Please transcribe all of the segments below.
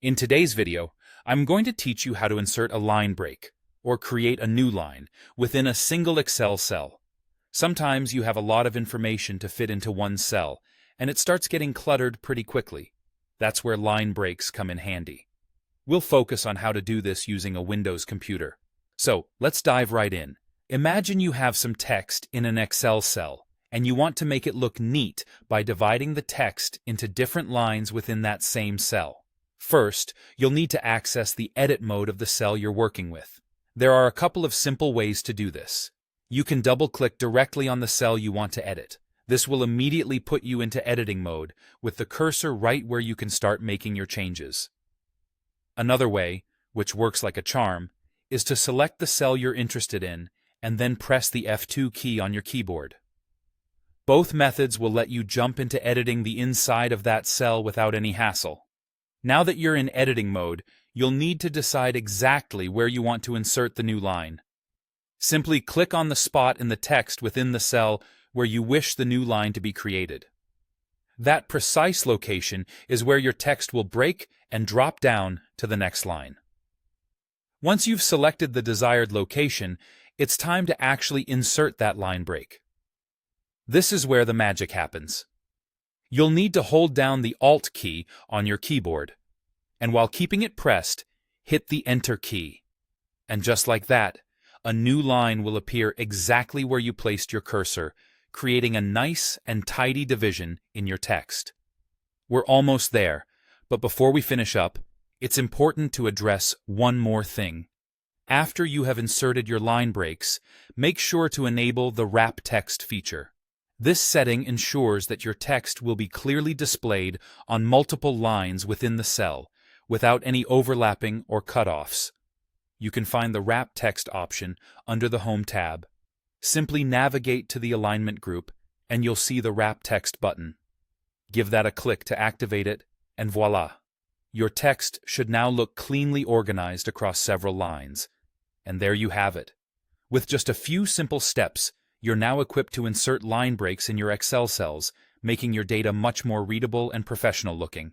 In today's video, I'm going to teach you how to insert a line break, or create a new line, within a single Excel cell. Sometimes you have a lot of information to fit into one cell, and it starts getting cluttered pretty quickly. That's where line breaks come in handy. We'll focus on how to do this using a Windows computer. So, let's dive right in. Imagine you have some text in an Excel cell, and you want to make it look neat by dividing the text into different lines within that same cell. First, you'll need to access the edit mode of the cell you're working with. There are a couple of simple ways to do this. You can double-click directly on the cell you want to edit. This will immediately put you into editing mode, with the cursor right where you can start making your changes. Another way, which works like a charm, is to select the cell you're interested in and then press the F2 key on your keyboard. Both methods will let you jump into editing the inside of that cell without any hassle. Now that you're in editing mode, you'll need to decide exactly where you want to insert the new line. Simply click on the spot in the text within the cell where you wish the new line to be created. That precise location is where your text will break and drop down to the next line. Once you've selected the desired location, it's time to actually insert that line break. This is where the magic happens. You'll need to hold down the Alt key on your keyboard, and while keeping it pressed, hit the Enter key. And just like that, a new line will appear exactly where you placed your cursor, creating a nice and tidy division in your text. We're almost there, but before we finish up, it's important to address one more thing. After you have inserted your line breaks, make sure to enable the Wrap Text feature. This setting ensures that your text will be clearly displayed on multiple lines within the cell, without any overlapping or cutoffs. You can find the Wrap Text option under the Home tab. Simply navigate to the alignment group, and you'll see the Wrap Text button. Give that a click to activate it, and voila! Your text should now look cleanly organized across several lines. And there you have it. With just a few simple steps, you're now equipped to insert line breaks in your Excel cells, making your data much more readable and professional looking.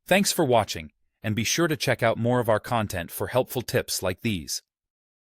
Thanks for watching, and be sure to check out more of our content for helpful tips like these.